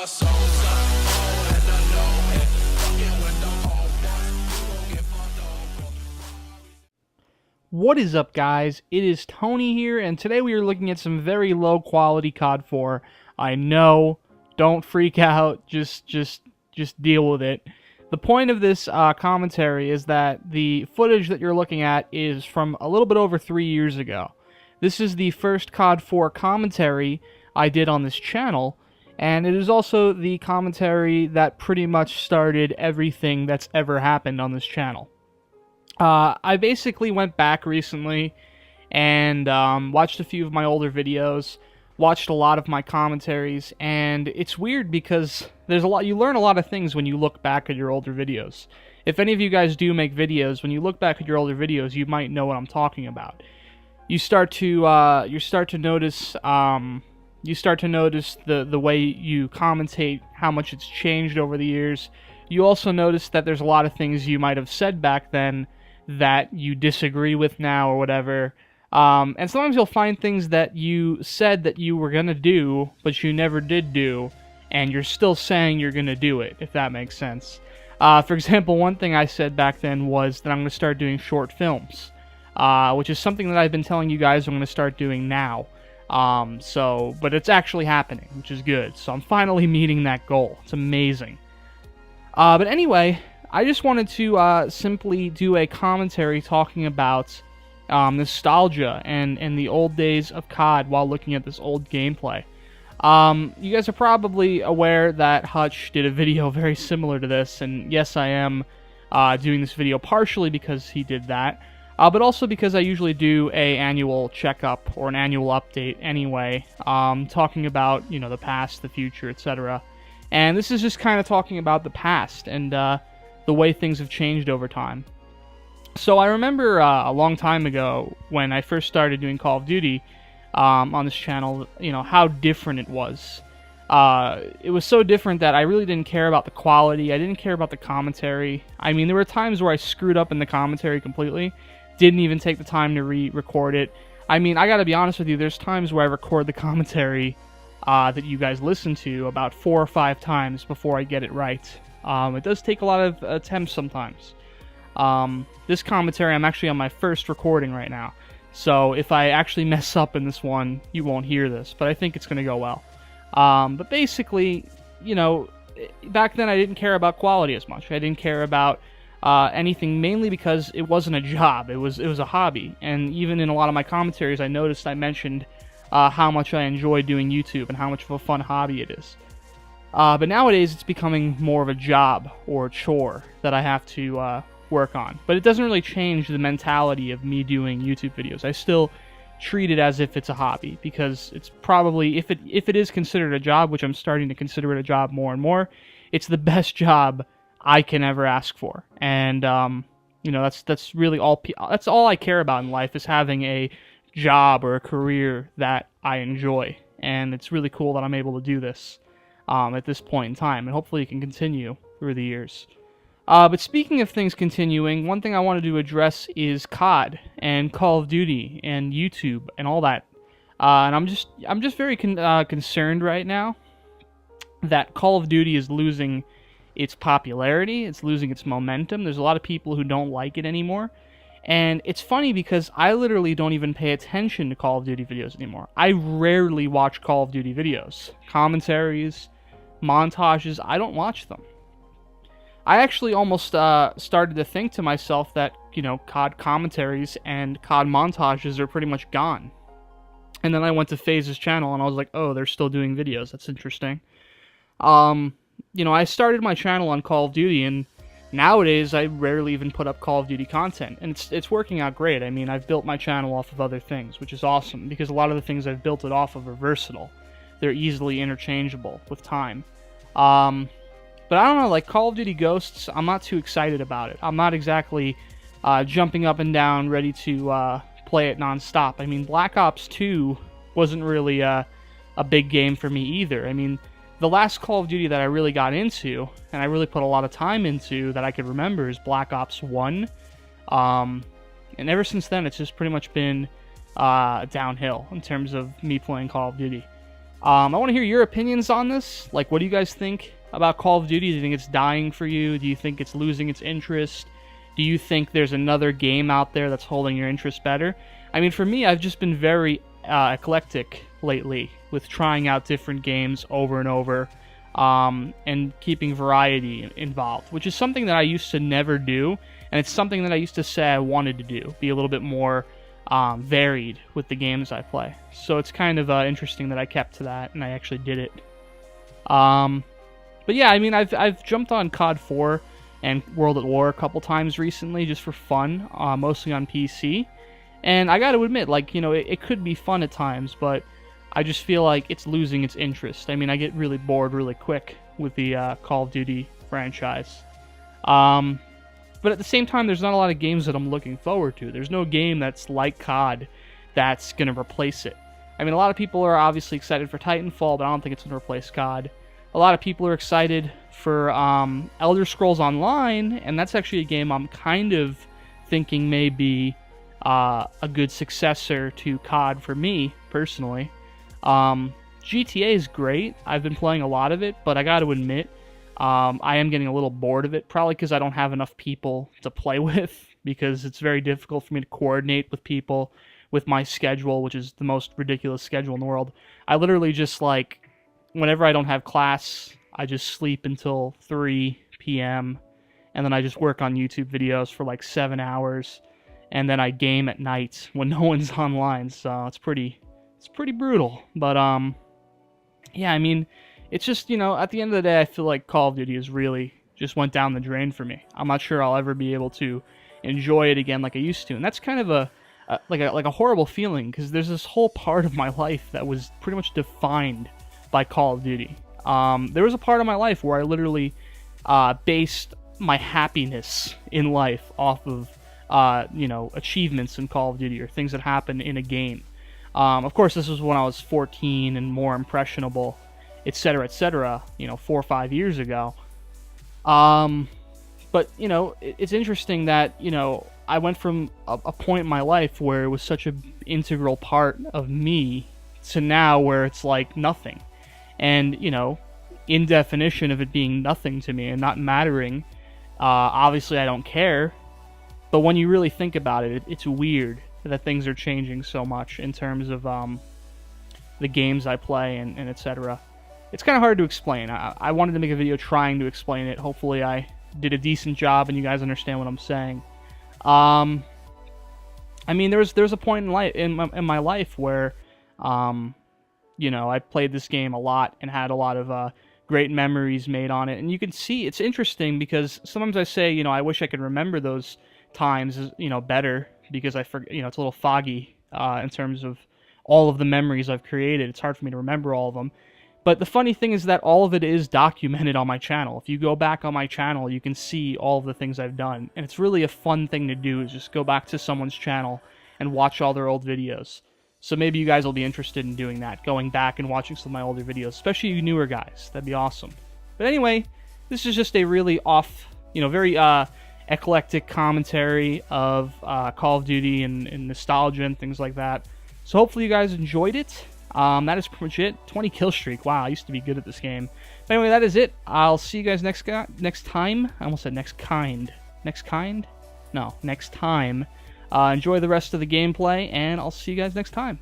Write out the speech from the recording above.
my soul, son. Oh, and I know it. Fucking with the whole boss. You gon' get fucked over. What is up, guys? It is Tony here, and today we are looking at some very low quality COD 4. I know, don't freak out, just deal with it. The point of this commentary is that the footage that you're looking at is from a little bit over 3 years ago. This is the first COD 4 commentary I did on this channel, and it is also the commentary that pretty much started everything that's ever happened on this channel. I basically went back recently and watched a few of my older videos, watched a lot of my commentaries, and it's weird because you learn a lot of things when you look back at your older videos. If any of you guys do make videos, when you look back at your older videos, you might know what I'm talking about. You start to notice the way you commentate, how much it's changed over the years. You also notice that there's a lot of things you might have said back then that you disagree with now or whatever. And sometimes you'll find things that you said that you were going to do, but you never did do, and you're still saying you're going to do it, if that makes sense. For example, one thing I said back then was that I'm going to start doing short films, which is something that I've been telling you guys I'm going to start doing now. But it's actually happening, which is good. So I'm finally meeting that goal. It's amazing. But anyway, I just wanted to simply do a commentary talking about nostalgia and the old days of COD while looking at this old gameplay. You guys are probably aware that Hutch did a video very similar to this, and yes, I am doing this video partially because he did that, but also because I usually do a annual checkup or an annual update anyway, talking about, you know, the past, the future, etc. And this is just kind of talking about the past and the way things have changed over time. So I remember a long time ago when I first started doing Call of Duty on this channel, you know, how different it was. It was so different that I really didn't care about the quality. I didn't care about the commentary. I mean, there were times where I screwed up in the commentary completely. Didn't even take the time to re-record it. I mean, I gotta be honest with you, there's times where I record the commentary that you guys listen to about 4 or 5 times before I get it right. It does take a lot of attempts sometimes. This commentary, I'm actually on my first recording right now. So if I actually mess up in this one, you won't hear this. But I think it's going to go well. But basically, you know, back then I didn't care about quality as much. I didn't care about anything, mainly because it wasn't a job. It was a hobby. And even in a lot of my commentaries, I noticed I mentioned how much I enjoy doing YouTube and how much of a fun hobby it is. But nowadays, it's becoming more of a job or a chore that I have to work on. But it doesn't really change the mentality of me doing YouTube videos. I still treat it as if it's a hobby, because it's probably, if it is considered a job, which I'm starting to consider it a job more and more, it's the best job I can ever ask for. And you know, that's really that's all I care about in life, is having a job or a career that I enjoy. And it's really cool that I'm able to do this at this point in time, and hopefully it can continue through the years. But speaking of things continuing, one thing I wanted to address is COD and Call of Duty and YouTube and all that. And I'm just very concerned right now that Call of Duty is losing its popularity, it's losing its momentum. There's a lot of people who don't like it anymore. And it's funny because I literally don't even pay attention to Call of Duty videos anymore. I rarely watch Call of Duty videos. Commentaries, montages, I don't watch them. I actually almost started to think to myself that, you know, COD commentaries and COD montages are pretty much gone. And then I went to FaZe's channel and I was like, oh, they're still doing videos. That's interesting. You know, I started my channel on Call of Duty, and nowadays I rarely even put up Call of Duty content. And it's working out great. I mean, I've built my channel off of other things, which is awesome, because a lot of the things I've built it off of are versatile. They're easily interchangeable with time. But I don't know, like Call of Duty Ghosts, I'm not too excited about it. I'm not exactly jumping up and down, ready to play it non-stop. I mean, Black Ops 2 wasn't really a big game for me either. I mean, the last Call of Duty that I really got into, and I really put a lot of time into that I could remember, is Black Ops 1. And ever since then, it's just pretty much been downhill in terms of me playing Call of Duty. I want to hear your opinions on this. Like, what do you guys think about Call of Duty? Do you think it's dying for you? Do you think it's losing its interest? Do you think there's another game out there that's holding your interest better? I mean, for me, I've just been very eclectic lately with trying out different games over and over, and keeping variety involved, which is something that I used to never do, and it's something that I used to say I wanted to do, be a little bit more varied with the games I play. So it's kind of interesting that I kept to that, and I actually did it. But yeah, I mean, I've jumped on COD 4 and World at War a couple times recently just for fun, mostly on PC. And I got to admit, like, you know, it could be fun at times, but I just feel like it's losing its interest. I mean, I get really bored really quick with the Call of Duty franchise. But at the same time, there's not a lot of games that I'm looking forward to. There's no game that's like COD that's going to replace it. I mean, a lot of people are obviously excited for Titanfall, but I don't think it's going to replace COD. A lot of people are excited for Elder Scrolls Online, and that's actually a game I'm kind of thinking may be a good successor to COD for me, personally. GTA is great. I've been playing a lot of it, but I got to admit, I am getting a little bored of it, probably because I don't have enough people to play with, because it's very difficult for me to coordinate with people with my schedule, which is the most ridiculous schedule in the world. I literally just, like, whenever I don't have class, I just sleep until 3 p.m., and then I just work on YouTube videos for like 7 hours, and then I game at night when no one's online, so it's pretty brutal. But, yeah, I mean, it's just, you know, at the end of the day, I feel like Call of Duty has really just went down the drain for me. I'm not sure I'll ever be able to enjoy it again like I used to, and that's kind of a horrible feeling, because there's this whole part of my life that was pretty much defined by Call of Duty. There was a part of my life where I literally based my happiness in life off of you know, achievements in Call of Duty or things that happen in a game. Of course, this was when I was 14 and more impressionable, etc., you know, 4 or 5 years ago. But, you know, it's interesting that, you know, I went from a point in my life where it was such an integral part of me to now where it's like nothing. And, you know, in definition of it being nothing to me and not mattering, obviously I don't care. But when you really think about it, it's weird that things are changing so much in terms of the games I play and etc. It's kind of hard to explain. I wanted to make a video trying to explain it. Hopefully I did a decent job and you guys understand what I'm saying. I mean, there's a point in my life where, you know, I played this game a lot and had a lot of great memories made on it. And you can see, it's interesting because sometimes I say, you know, I wish I could remember those times, you know, better, because I forget, you know, it's a little foggy in terms of all of the memories I've created. It's hard for me to remember all of them. But the funny thing is that all of it is documented on my channel. If you go back on my channel, you can see all of the things I've done. And it's really a fun thing to do, is just go back to someone's channel and watch all their old videos. So maybe you guys will be interested in doing that, going back and watching some of my older videos, especially you newer guys. That'd be awesome. But anyway, this is just a really very eclectic commentary of Call of Duty and nostalgia and things like that. So hopefully you guys enjoyed it. That is pretty much it. 20 kill streak. Wow, I used to be good at this game. But anyway, that is it. I'll see you guys next time. I almost said next kind. Next kind? No, next time. Enjoy the rest of the gameplay, and I'll see you guys next time.